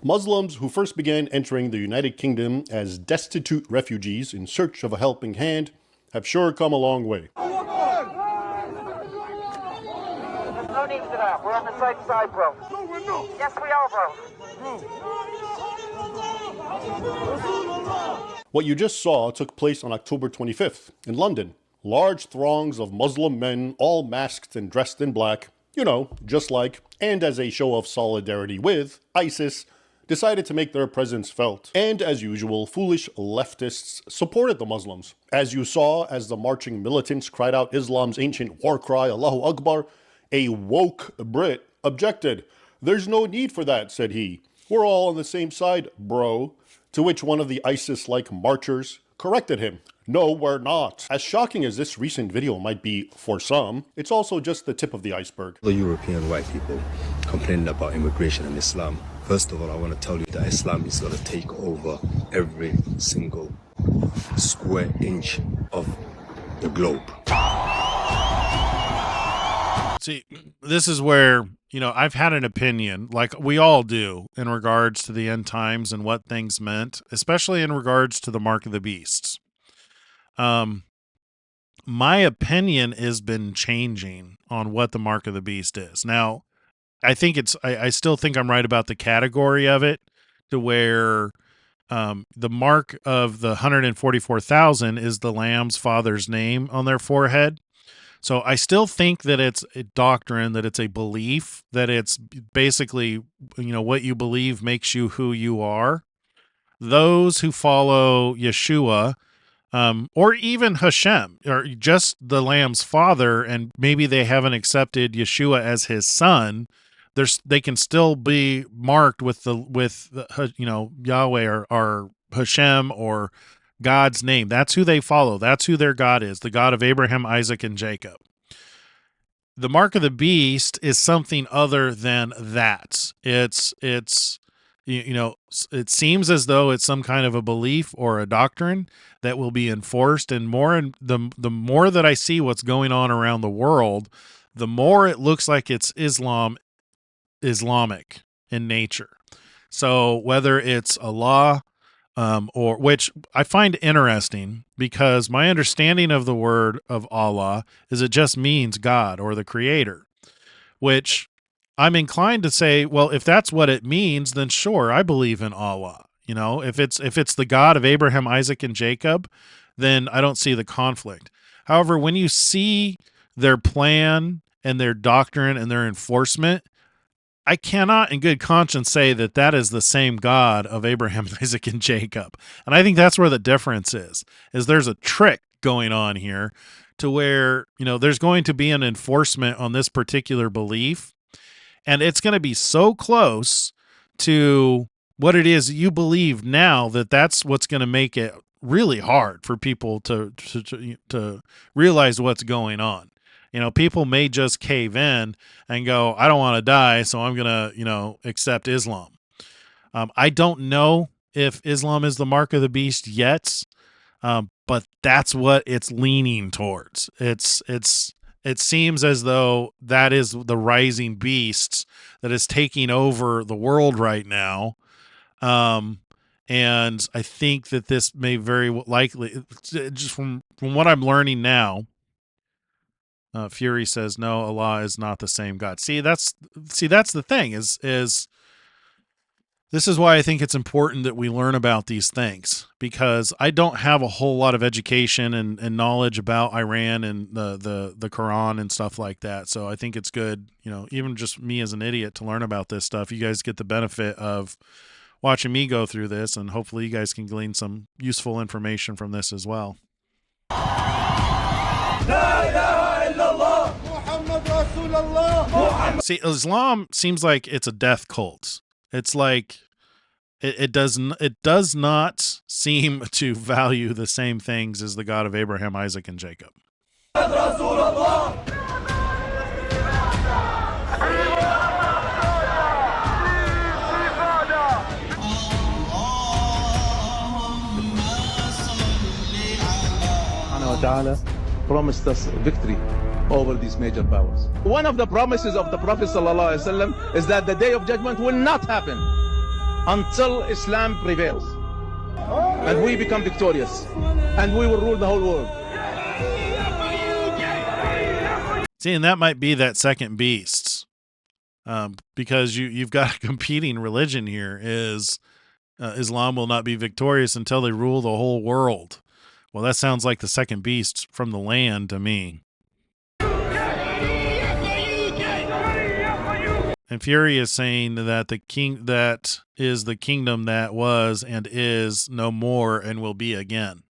Muslims who first began entering the United Kingdom as destitute refugees in search of a helping hand have sure come a long way. No need for that. We're on the safe side, bro. No, we're not. Yes, we are, bro. What you just saw took place on October 25th in London. Large throngs of Muslim men, all masked and dressed in black, you know, just like, and as a show of solidarity with, ISIS, decided to make their presence felt. And as usual, foolish leftists supported the Muslims. As you saw, as the marching militants cried out Islam's ancient war cry, Allahu Akbar, a woke Brit objected. "There's no need for that," said he. "We're all on the same side, bro." To which one of the ISIS-like marchers corrected him. "No, we're not." As shocking as this recent video might be for some, it's also just the tip of the iceberg. The European white people complaining about immigration and Islam. First of all, I want to tell you that Islam is going to take over every single square inch of the globe. See, this is where, you know, I've had an opinion, like we all do, in regards to the end times and what things meant, especially in regards to the mark of the beasts. My opinion has been changing on what the mark of the beast is. Now, I think I still think I'm right about the category of it, to where the mark of the 144,000 is the Lamb's father's name on their forehead. So I still think that it's a doctrine, that it's a belief, that it's basically, you know, what you believe makes you who you are. Those who follow Yeshua, or even Hashem, or just the Lamb's father, and maybe they haven't accepted Yeshua as his son, they can still be marked with you know, Yahweh or Hashem or God's name. That's who they follow. That's who their God is, the God of Abraham, Isaac, and Jacob. The mark of the beast is something other than that. It's you know, it seems as though it's some kind of a belief or a doctrine that will be enforced, and the more that I see what's going on around the world, the more it looks like it's Islamic in nature. So whether it's Allah, or which I find interesting, because my understanding of the word of Allah is it just means God or the creator, which I'm inclined to say, well, if that's what it means, then sure, I believe in Allah. You know, if it's the God of Abraham, Isaac, and Jacob, then I don't see the conflict. However, when you see their plan and their doctrine and their enforcement, I cannot in good conscience say that that is the same God of Abraham, Isaac, and Jacob. And I think that's where the difference is there's a trick going on here, to where, you know, there's going to be an enforcement on this particular belief, and it's going to be so close to what it is you believe now that that's what's going to make it really hard for people to realize what's going on. You know, people may just cave in and go, I don't want to die, so I'm going to, you know, accept Islam. I don't know if Islam is the mark of the beast yet, but that's what it's leaning towards. It seems as though that is the rising beast that is taking over the world right now. And I think that this may very likely, just from what I'm learning now, Fury says, no, Allah is not the same God. See, that's the thing is this is why I think it's important that we learn about these things, because I don't have a whole lot of education and knowledge about Iran and the Quran and stuff like that. So I think it's good, you know, even just me as an idiot, to learn about this stuff. You guys get the benefit of watching me go through this, and hopefully you guys can glean some useful information from this as well. See, Islam seems like it's a death cult. It's like it does not seem to value the same things as the God of Abraham, Isaac, and Jacob. Ta'ala promised us victory over these major powers. One of the promises of the Prophet ﷺ is that the day of judgment will not happen. until Islam prevails. And we become victorious. And we will rule the whole world. See, and that might be that second beast. Because you've got a competing religion here is Islam will not be victorious until they rule the whole world. Well, that sounds like the second beast from the land to me. And Fury is saying that the king that is the kingdom that was and is no more and will be again.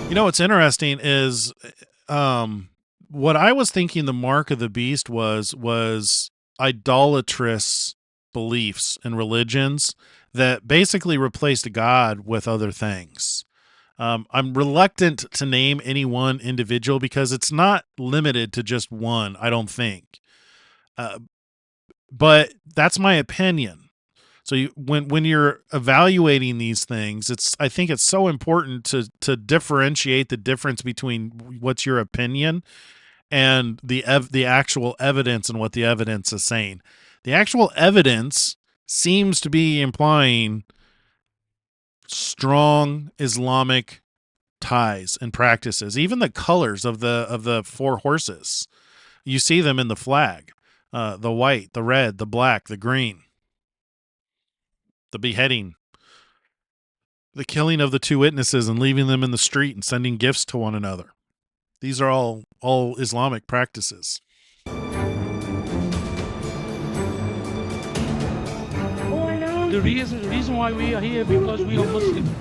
You know what's interesting is what I was thinking the mark of the beast was idolatrous beliefs and religions that basically replaced God with other things. I'm reluctant to name any one individual because it's not limited to just one, I don't think. But that's my opinion. So when you're evaluating these things, I think it's so important to differentiate the difference between what's your opinion and the actual evidence and what the evidence is saying. The actual evidence seems to be implying strong Islamic ties and practices. Even the colors of the four horses, you see them in the flag: the white, the red, the black, the green. The beheading, the killing of the two witnesses and leaving them in the street and sending gifts to one another. These are all Islamic practices. The reason why we are here because we are Muslim.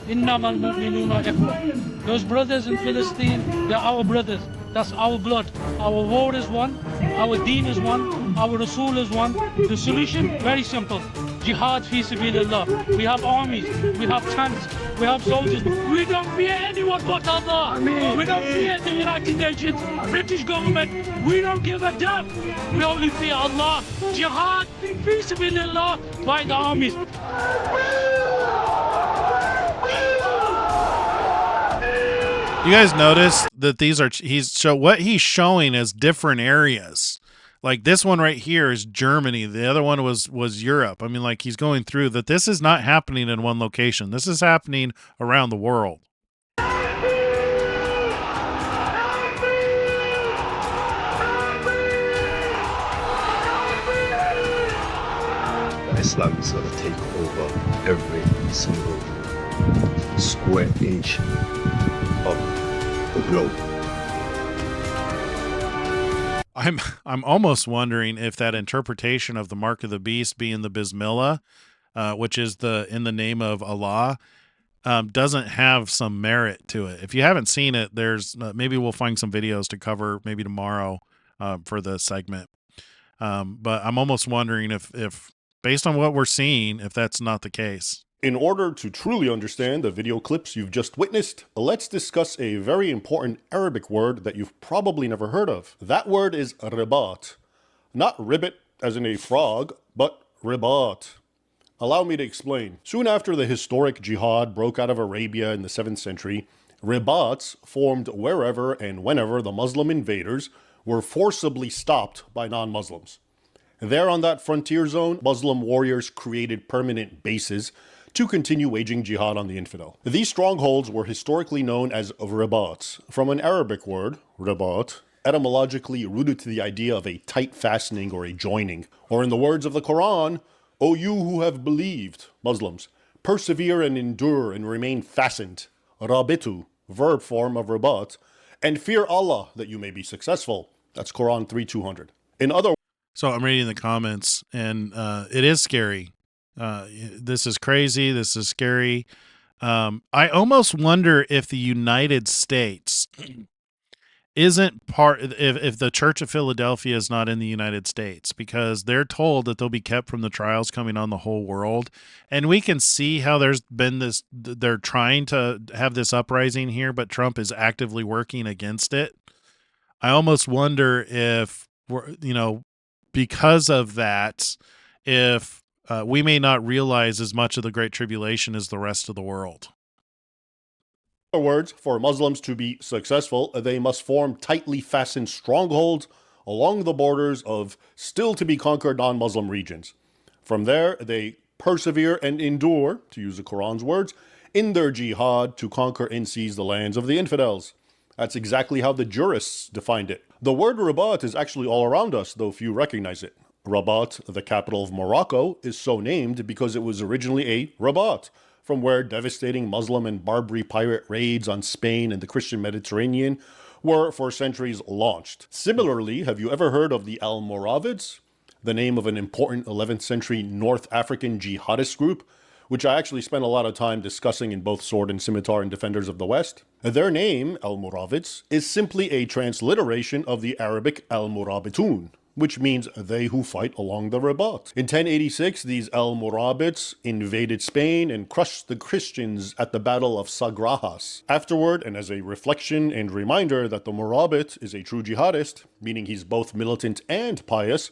إنما المؤمنون إخوة. Those brothers in Palestine, they're our brothers. That's our blood. Our war is one. Our deen is one. Our Rasul is one. The solution, very simple. Jihad fi sabilillah. We have armies. We have tanks. We have soldiers. We don't fear anyone but Allah. We don't fear the United Nations, British government. We don't give a damn. We only fear Allah. Jihad fi sabilillah by the armies. You guys notice that what he's showing as different areas. Like this one right here is Germany. The other one was Europe. I mean, like he's going through that. This is not happening in one location. This is happening around the world. Islam is going to take over every single square inch of the globe. I'm almost wondering if that interpretation of the mark of the beast being the Bismillah, which is in the name of Allah, doesn't have some merit to it. If you haven't seen it, there's maybe we'll find some videos to cover maybe tomorrow for the segment. But I'm almost wondering if based on what we're seeing, if that's not the case. In order to truly understand the video clips you've just witnessed, let's discuss a very important Arabic word that you've probably never heard of. That word is ribat. Not ribbit as in a frog, but ribat. Allow me to explain. Soon after the historic jihad broke out of Arabia in the 7th century, ribats formed wherever and whenever the Muslim invaders were forcibly stopped by non-Muslims. There on that frontier zone, Muslim warriors created permanent bases to continue waging jihad on the infidel. These strongholds were historically known as ribats, from an Arabic word, ribat, etymologically rooted to the idea of a tight fastening or a joining. Or in the words of the Quran, O you who have believed, Muslims, persevere and endure and remain fastened, rabitu, verb form of ribat, and fear Allah that you may be successful. That's Quran 3:200. In other So I'm reading the comments, and it is scary. This is crazy. This is scary. I almost wonder if the United States isn't part, if the Church of Philadelphia is not in the United States, because they're told that they'll be kept from the trials coming on the whole world. And we can see how there's been this, they're trying to have this uprising here, but Trump is actively working against it. I almost wonder if because of that, if we may not realize as much of the Great Tribulation as the rest of the world. In other words, for Muslims to be successful, they must form tightly fastened strongholds along the borders of still to be conquered non-Muslim regions. From there, they persevere and endure, to use the Quran's words, in their jihad to conquer and seize the lands of the infidels. That's exactly how the jurists defined it. The word Ribat is actually all around us, though few recognize it. Rabat, the capital of Morocco, is so named because it was originally a Rabat, from where devastating Muslim and Barbary pirate raids on Spain and the Christian Mediterranean were for centuries launched. Similarly, have you ever heard of the Almoravids, the name of an important 11th century North African jihadist group, which I actually spent a lot of time discussing in both Sword and Scimitar and Defenders of the West? Their name, Almoravids, is simply a transliteration of the Arabic Al-Murabitun, which means they who fight along the Ribat. In 1086, these Almoravids invaded Spain and crushed the Christians at the Battle of Sagrajas. Afterward, and as a reflection and reminder that the Murabit is a true jihadist, meaning he's both militant and pious,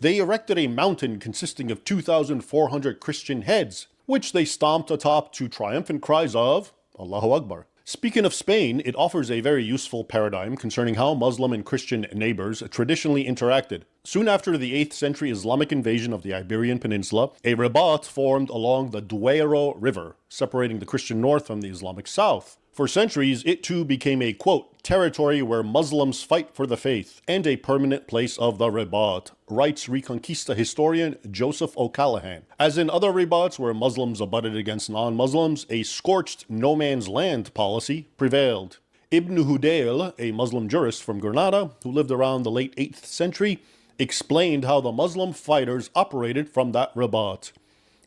they erected a mountain consisting of 2,400 Christian heads, which they stomped atop to triumphant cries of Allahu Akbar. Speaking of Spain, it offers a very useful paradigm concerning how Muslim and Christian neighbors traditionally interacted. Soon after the 8th century Islamic invasion of the Iberian Peninsula, a Ribat formed along the Duero River, separating the Christian north from the Islamic south. For centuries, it too became a, quote, territory where Muslims fight for the faith and a permanent place of the Ribat, writes Reconquista historian Joseph O'Callaghan. As in other Ribats where Muslims abutted against non-Muslims, a scorched no man's land policy prevailed. Ibn Hudayl, a Muslim jurist from Granada who lived around the late 8th century, explained how the Muslim fighters operated from that Ribat.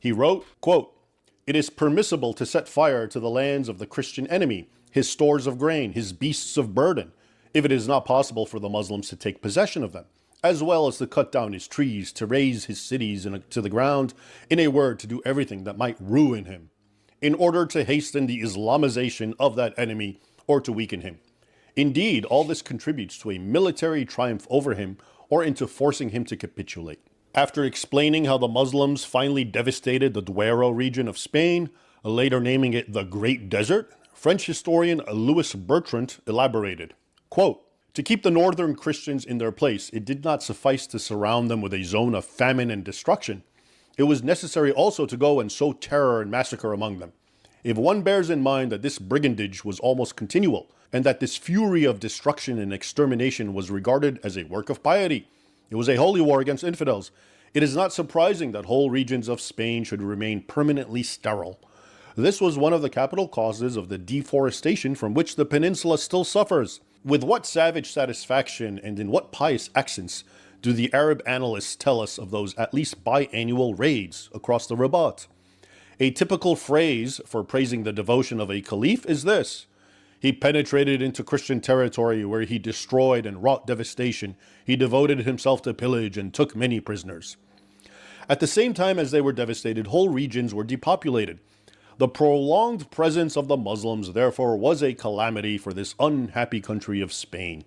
He wrote, quote, "It is permissible to set fire to the lands of the Christian enemy, his stores of grain, his beasts of burden, if it is not possible for the Muslims to take possession of them, as well as to cut down his trees, to raze his cities to the ground, in a word, to do everything that might ruin him, in order to hasten the Islamization of that enemy or to weaken him. Indeed, all this contributes to a military triumph over him or into forcing him to capitulate." After explaining how the Muslims finally devastated the Duero region of Spain, later naming it the Great Desert, French historian Louis Bertrand elaborated, quote, "To keep the northern Christians in their place, it did not suffice to surround them with a zone of famine and destruction. It was necessary also to go and sow terror and massacre among them. If one bears in mind that this brigandage was almost continual, and that this fury of destruction and extermination was regarded as a work of piety, it was a holy war against infidels, it is not surprising that whole regions of Spain should remain permanently sterile. This was one of the capital causes of the deforestation from which the peninsula still suffers. With what savage satisfaction and in what pious accents do the Arab annalists tell us of those at least biannual raids across the Ribat? A typical phrase for praising the devotion of a caliph is this: "He penetrated into Christian territory where he destroyed and wrought devastation. He devoted himself to pillage and took many prisoners." At the same time as they were devastated, whole regions were depopulated. The prolonged presence of the Muslims, therefore, was a calamity for this unhappy country of Spain.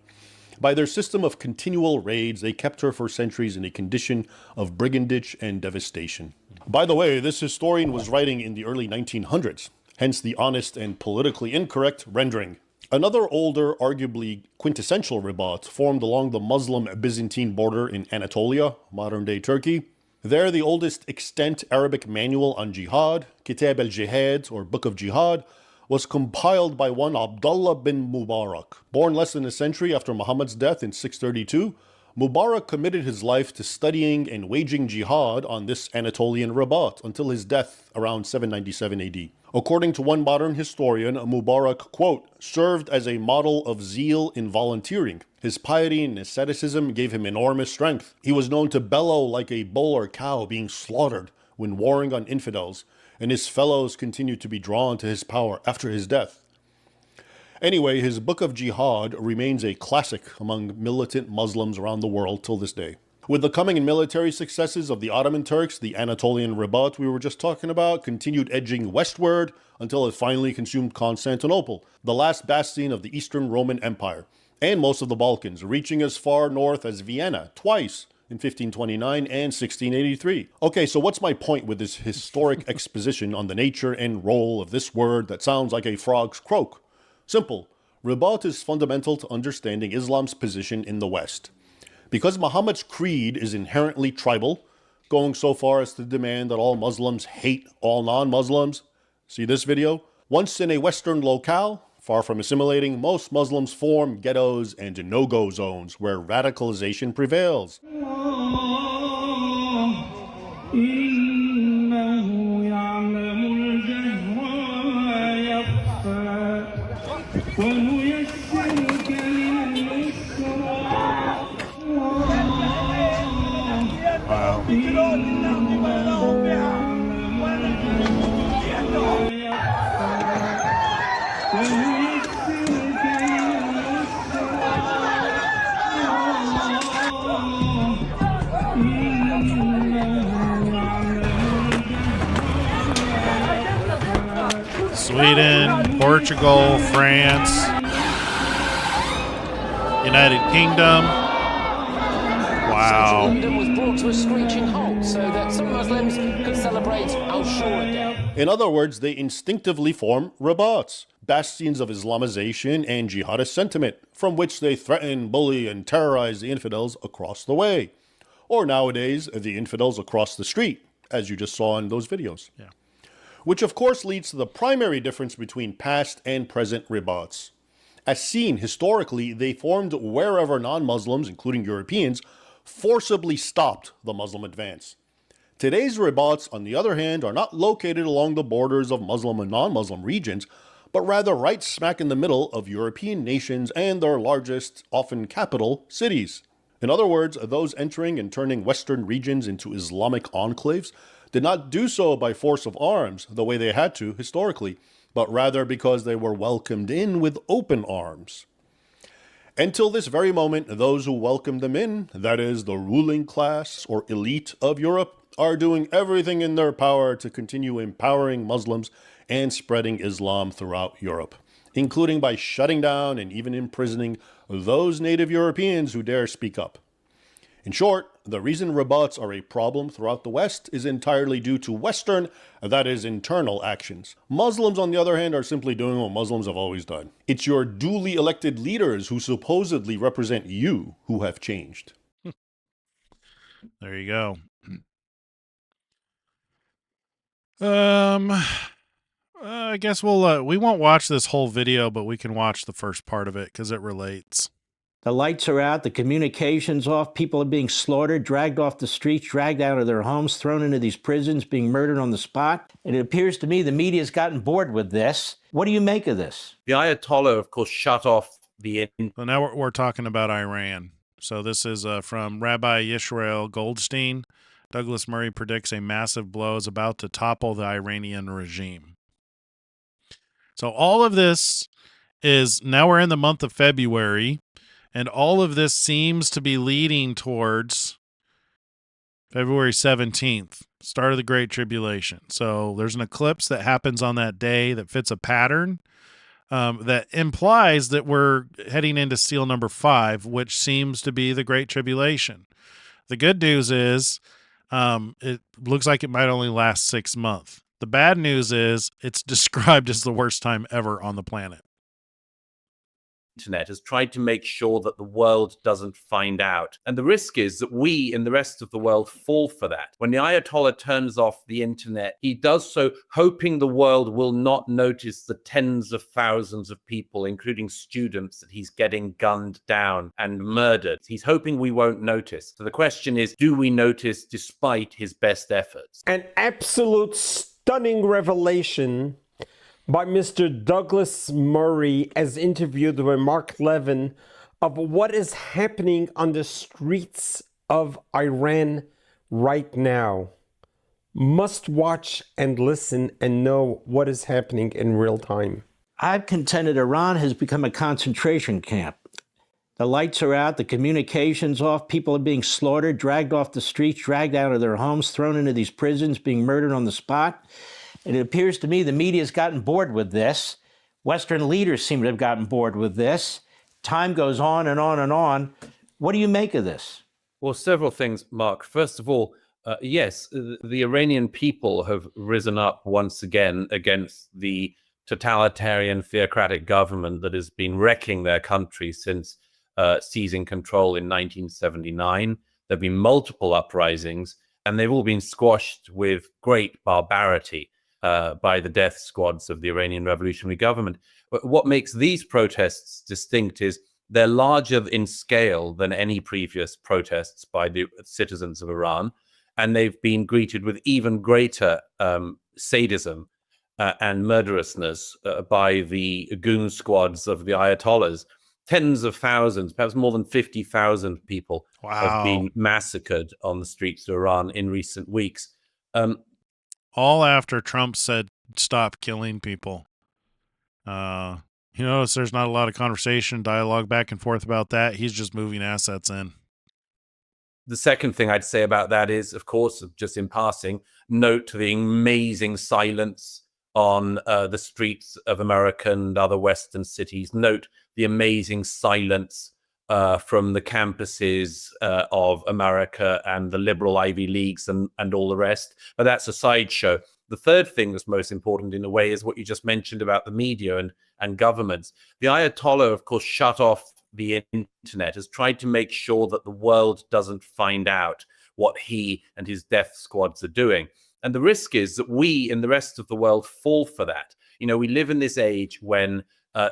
By their system of continual raids, they kept her for centuries in a condition of brigandage and devastation. By the way, this historian was writing in the early 1900s. Hence the honest and politically incorrect rendering. Another older, arguably quintessential Ribat formed along the Muslim-Byzantine border in Anatolia, modern-day Turkey. There, the oldest extant Arabic manual on jihad, Kitab al-Jihad, or Book of Jihad, was compiled by one Abdullah bin Mubarak. Born less than a century after Muhammad's death in 632, Mubarak committed his life to studying and waging jihad on this Anatolian Ribat until his death around 797 AD. According to one modern historian, Mubarak, quote, served as a model of zeal in volunteering. His piety and asceticism gave him enormous strength. He was known to bellow like a bull or cow being slaughtered when warring on infidels, and his fellows continued to be drawn to his power after his death. Anyway, his Book of Jihad remains a classic among militant Muslims around the world till this day. With the coming and military successes of the Ottoman Turks, the Anatolian Ribat we were just talking about continued edging westward until it finally consumed Constantinople, the last bastion of the Eastern Roman Empire, and most of the Balkans, reaching as far north as Vienna twice in 1529 and 1683. Okay, so what's my point with this historic exposition on the nature and role of this word that sounds like a frog's croak? Simple. Ribat is fundamental to understanding Islam's position in the West. Because Muhammad's creed is inherently tribal, going so far as to demand that all Muslims hate all non-Muslims. See this video? Once in a Western locale, far from assimilating, most Muslims form ghettos and no-go zones where radicalization prevails. Sweden, Portugal, France, United Kingdom. Wow. London was brought to a screeching halt so that some Muslims could celebrate Ashura Day. In other words, they instinctively form Ribats, bastions of Islamization and jihadist sentiment, from which they threaten, bully, and terrorize the infidels across the way. Or nowadays, the infidels across the street, as you just saw in those videos. Yeah. Which of course leads to the primary difference between past and present Ribats. As seen historically, they formed wherever non-Muslims, including Europeans, forcibly stopped the Muslim advance. Today's Ribats, on the other hand, are not located along the borders of Muslim and non-Muslim regions, but rather right smack in the middle of European nations and their largest, often capital, cities. In other words, those entering and turning Western regions into Islamic enclaves did not do so by force of arms, the way they had to historically, but rather because they were welcomed in with open arms. Until this very moment, those who welcomed them in, that is, the ruling class or elite of Europe, are doing everything in their power to continue empowering Muslims and spreading Islam throughout Europe, including by shutting down and even imprisoning those native Europeans who dare speak up. In short, the reason Ribats are a problem throughout the West is entirely due to Western, that is, internal actions. Muslims, on the other hand, are simply doing what Muslims have always done. It's your duly elected leaders who supposedly represent you who have changed. There you go. I guess we won't watch this whole video, but we can watch the first part of it because it relates. The lights are out, the communications off, people are being slaughtered, dragged off the streets, dragged out of their homes, thrown into these prisons, being murdered on the spot. And it appears to me the media's gotten bored with this. What do you make of this? The Ayatollah, of course, shut off the... So now we're talking about Iran. So this is from Rabbi Yisrael Goldstein. Douglas Murray predicts a massive blow is about to topple the Iranian regime. So all of this is, now we're in the month of February, and all of this seems to be leading towards February 17th, start of the Great Tribulation. So there's an eclipse that happens on that day that fits a pattern that implies that we're heading into seal number 5, which seems to be the Great Tribulation. The good news is it looks like it might only last 6 months. The bad news is it's described as the worst time ever on the planet. Internet has tried to make sure that the world doesn't find out. And the risk is that we in the rest of the world fall for that. When the Ayatollah turns off the internet, he does so hoping the world will not notice the tens of thousands of people, including students, that he's getting gunned down and murdered. He's hoping we won't notice. So the question is, do we notice despite his best efforts? An absolute stunning revelation by Mr. Douglas Murray, as interviewed by Mark Levin, of what is happening on the streets of Iran right now. Must watch and listen and know what is happening in real time. I've contended Iran has become a concentration camp. The lights are out, the communications off, people are being slaughtered, dragged off the streets, dragged out of their homes, thrown into these prisons, being murdered on the spot. And it appears to me the media's gotten bored with this. Western leaders seem to have gotten bored with this. Time goes on and on and on. What do you make of this? Well, several things, Mark. First of all, yes, the Iranian people have risen up once again against the totalitarian theocratic government that has been wrecking their country since seizing control in 1979. There have been multiple uprisings, and they've all been squashed with great barbarity by the death squads of the Iranian revolutionary government. But what makes these protests distinct is they're larger in scale than any previous protests by the citizens of Iran, and they've been greeted with even greater sadism and murderousness by the goon squads of the Ayatollahs. Tens of thousands, perhaps more than 50,000 people have been massacred on the streets of Iran in recent weeks. All after Trump said, stop killing people. You notice there's not a lot of conversation, dialogue back and forth about that. He's just moving assets in. The second thing I'd say about that is, of course, just in passing, note the amazing silence on the streets of America and other Western cities. Note the amazing silence from the campuses of America and the liberal Ivy Leagues and all the rest. But that's a sideshow. The third thing that's most important in a way is what you just mentioned about the media and governments. The Ayatollah, of course, shut off the internet, has tried to make sure that the world doesn't find out what he and his death squads are doing. And the risk is that we in the rest of the world fall for that. You know, we live in this age when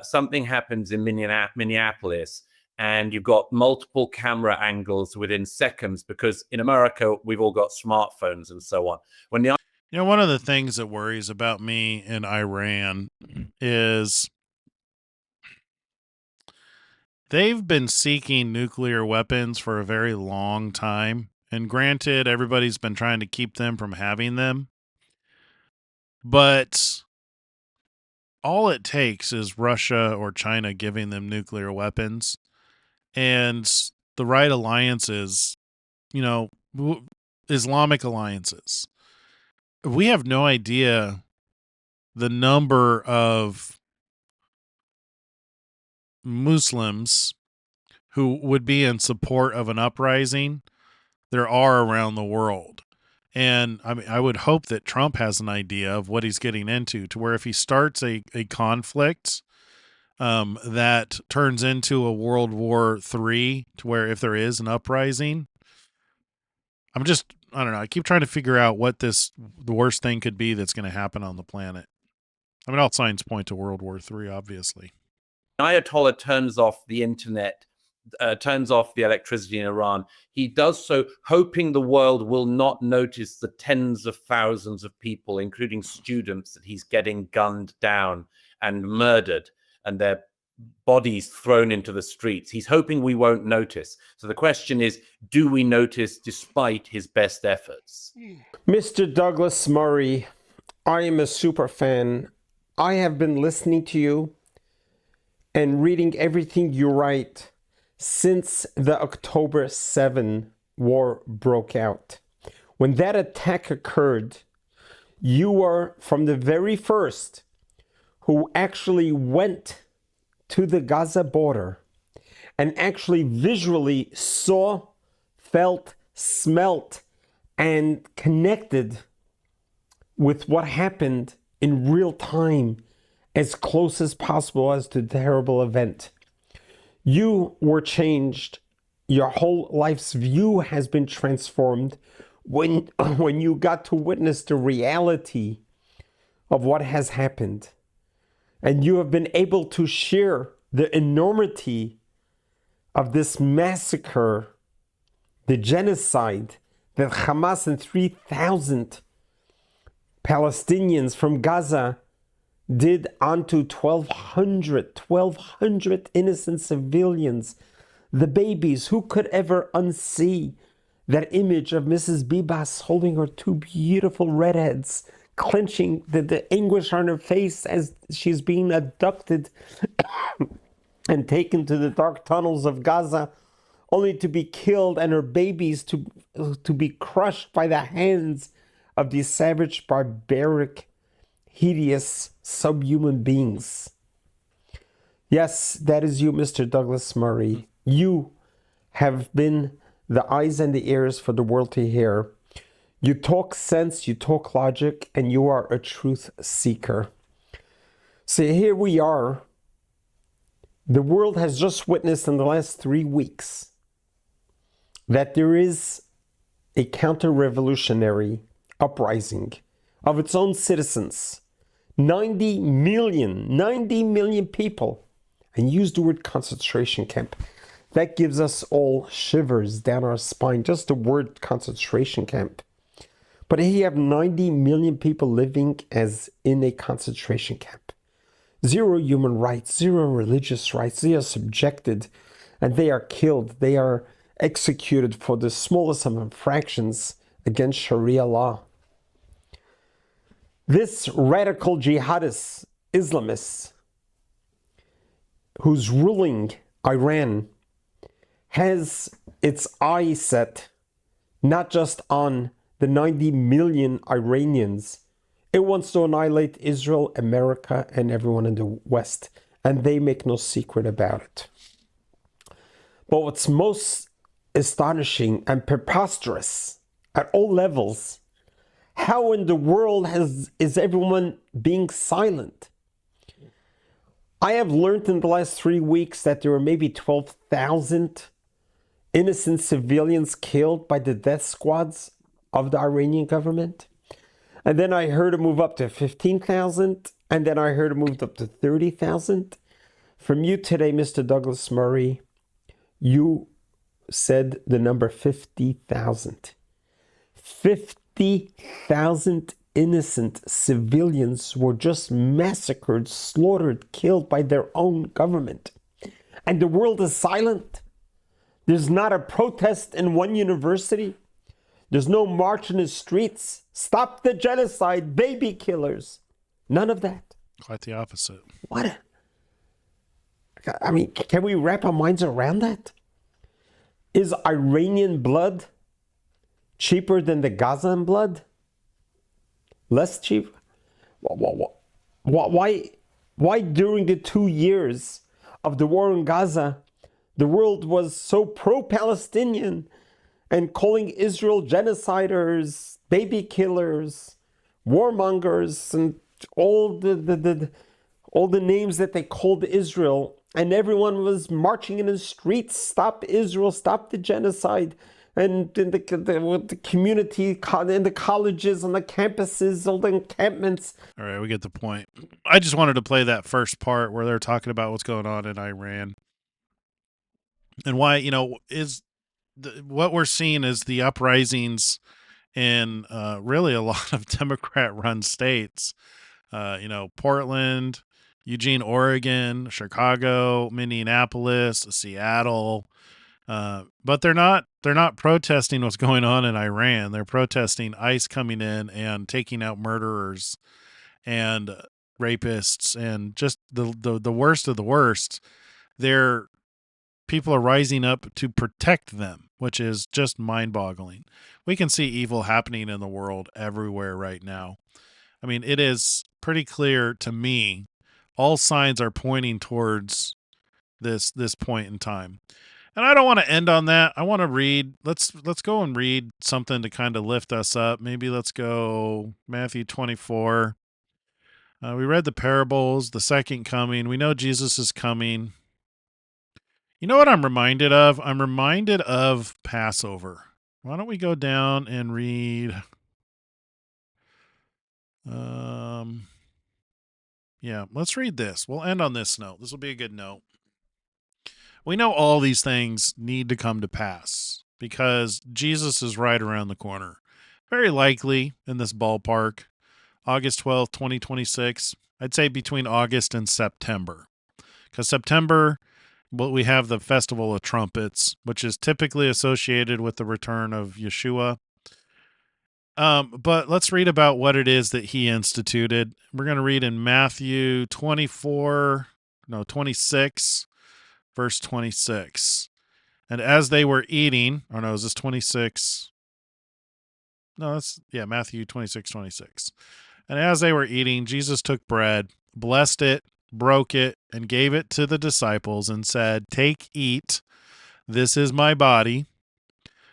something happens in Minneapolis and you've got multiple camera angles within seconds because in America, we've all got smartphones and so on. When the one of the things that worries about me in Iran is they've been seeking nuclear weapons for a very long time. And granted, everybody's been trying to keep them from having them. But all it takes is Russia or China giving them nuclear weapons. And the right alliances, Islamic alliances. We have no idea the number of Muslims who would be in support of an uprising there are around the world. And I mean, I would hope that Trump has an idea of what he's getting into, to where if he starts a conflict that turns into a World War III, to where if there is an uprising, I don't know. I keep trying to figure out what the worst thing could be that's going to happen on the planet. I mean, all signs point to World War III, obviously. Ayatollah turns off the internet, turns off the electricity in Iran. He does so hoping the world will not notice the tens of thousands of people, including students, that he's getting gunned down and murdered and their bodies thrown into the streets. He's hoping we won't notice. So the question is, do we notice despite his best efforts? Mr. Douglas Murray, I am a super fan. I have been listening to you and reading everything you write since the October 7 war broke out. When that attack occurred, you were from the very first who actually went to the Gaza border and actually visually saw, felt, smelt, and connected with what happened in real time as close as possible as to the terrible event. You were changed. Your whole life's view has been transformed when you got to witness the reality of what has happened. And you have been able to share the enormity of this massacre, the genocide that Hamas and 3,000 Palestinians from Gaza did onto 1,200 innocent civilians, the babies. Who could ever unsee that image of Mrs. Bibas holding her two beautiful redheads, clenching the anguish on her face as she's being abducted and taken to the dark tunnels of Gaza, only to be killed, and her babies to be crushed by the hands of these savage, barbaric, hideous, subhuman beings. Yes, that is you, Mr. Douglas Murray. You have been the eyes and the ears for the world to hear. You talk sense, you talk logic, and you are a truth seeker. So here we are. The world has just witnessed in the last 3 weeks that there is a counter-revolutionary uprising of its own citizens. 90 million people. And use the word concentration camp. That gives us all shivers down our spine, just the word concentration camp. But here you have 90 million people living as in a concentration camp. Zero human rights, zero religious rights. They are subjected and they are killed. They are executed for the smallest of infractions against Sharia law. This radical jihadist Islamists who's ruling Iran has its eye set not just on the 90 million Iranians. It wants to annihilate Israel, America, and everyone in the West. And they make no secret about it. But what's most astonishing and preposterous at all levels, how in the world is everyone being silent? I have learned in the last 3 weeks that there were maybe 12,000 innocent civilians killed by the death squads of the Iranian government. And then I heard it move up to 15,000. And then I heard it moved up to 30,000. From you today, Mr. Douglas Murray, you said the number 50,000. 50,000 innocent civilians were just massacred, slaughtered, killed by their own government. And the world is silent. There's not a protest in one university. There's no march in the streets. Stop the genocide, baby killers. None of that. Quite the opposite. What? I mean, can we wrap our minds around that? Is Iranian blood cheaper than the Gazan blood? Less cheap? Why during the 2 years of the war in Gaza, the world was so pro-Palestinian and calling Israel genociders, baby killers, warmongers, and all the names that they called Israel, and everyone was marching in the streets, stop Israel, stop the genocide. And in the community, in the colleges, on the campuses, all the encampments. All right, we get the point. I just wanted to play that first part where they're talking about what's going on in Iran. And why, what we're seeing is the uprisings in really a lot of Democrat-run states. Portland, Eugene, Oregon, Chicago, Minneapolis, Seattle. But they're not protesting what's going on in Iran. They're protesting ICE coming in and taking out murderers and rapists and just the worst of the worst. People are rising up to protect them, which is just mind-boggling. We can see evil happening in the world everywhere right now. I mean, it is pretty clear to me. All signs are pointing towards this point in time. And I don't want to end on that. I want to read. Let's go and read something to kind of lift us up. Maybe let's go Matthew 24. We read the parables, the second coming. We know Jesus is coming. You know what I'm reminded of? I'm reminded of Passover. Why don't we go down and read? Yeah, let's read this. We'll end on this note. This will be a good note. We know all these things need to come to pass because Jesus is right around the corner. Very likely in this ballpark, August 12th, 2026. I'd say between August and September. Because September, we have the Festival of Trumpets, which is typically associated with the return of Yeshua. But let's read about what it is that he instituted. We're going to read in Matthew 26. Verse 26. And as they were eating, is this 26? No, Matthew 26. And as they were eating, Jesus took bread, blessed it, broke it, and gave it to the disciples and said, "Take, eat, this is my body."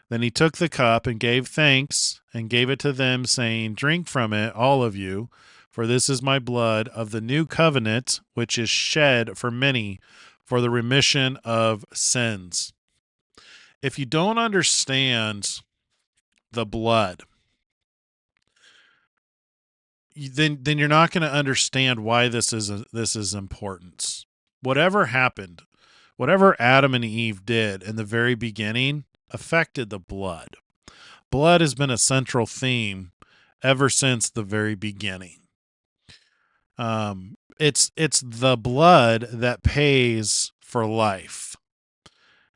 Then he took the cup and gave thanks and gave it to them, saying, "Drink from it, all of you, for this is my blood of the new covenant, which is shed for many for the remission of sins." If you don't understand the blood, then you're not going to understand why this is important. Whatever happened, whatever Adam and Eve did in the very beginning affected the blood. Blood has been a central theme ever since the very beginning. It's the blood that pays for life.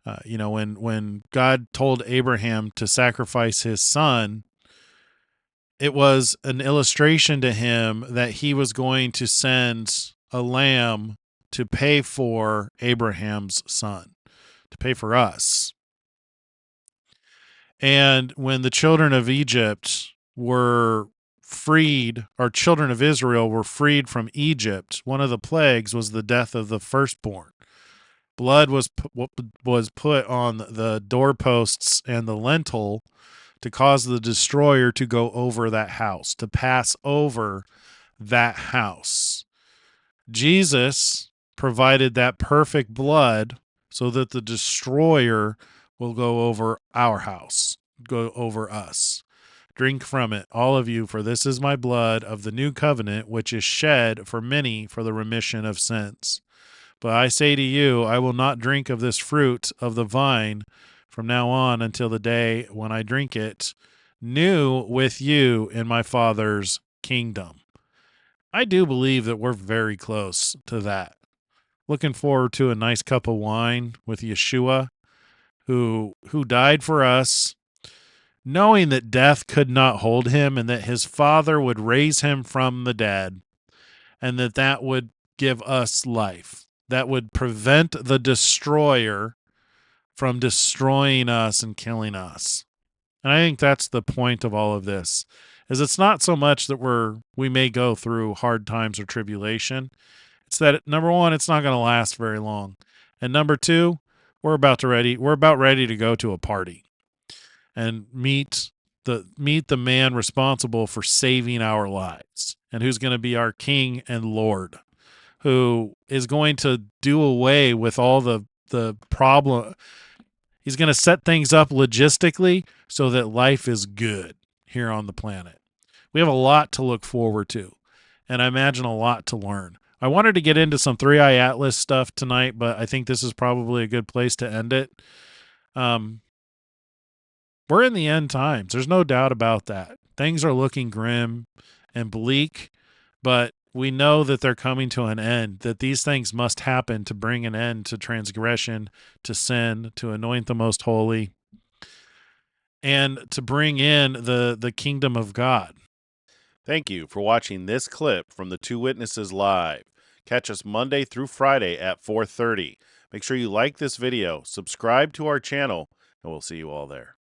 When God told Abraham to sacrifice his son, it was an illustration to him that he was going to send a lamb to pay for Abraham's son, to pay for us. And when the children of Egypt were freed, or children of Israel were freed from Egypt, one of the plagues was the death of the firstborn. Blood was put on the doorposts and the lintel to cause the destroyer to go over that house, to pass over that house. Jesus provided that perfect blood so that the destroyer will go over our house, go over us. Drink from it, all of you, for this is my blood of the new covenant, which is shed for many for the remission of sins. But I say to you, I will not drink of this fruit of the vine from now on until the day when I drink it new with you in my Father's kingdom. I do believe that we're very close to that. Looking forward to a nice cup of wine with Yeshua, who died for us, knowing that death could not hold him and that his Father would raise him from the dead, and that would give us life. That would prevent the destroyer from destroying us and killing us. And I think that's the point of all of this, is it's not so much that we may go through hard times or tribulation. It's that, number one, it's not going to last very long. And number two, we're about ready to go to a party and meet the man responsible for saving our lives, and who's going to be our King and Lord, who is going to do away with all the problem. He's going to set things up logistically so that life is good here on the planet. We have a lot to look forward to, and I imagine a lot to learn. I wanted to get into some 3i Atlas stuff tonight, but I think this is probably a good place to end it. We're in the end times. There's no doubt about that. Things are looking grim and bleak, but we know that they're coming to an end, that these things must happen to bring an end to transgression, to sin, to anoint the most holy, and to bring in the kingdom of God. Thank you for watching this clip from the Two Witnesses Live. Catch us Monday through Friday at 4:30. Make sure you like this video, subscribe to our channel, and we'll see you all there.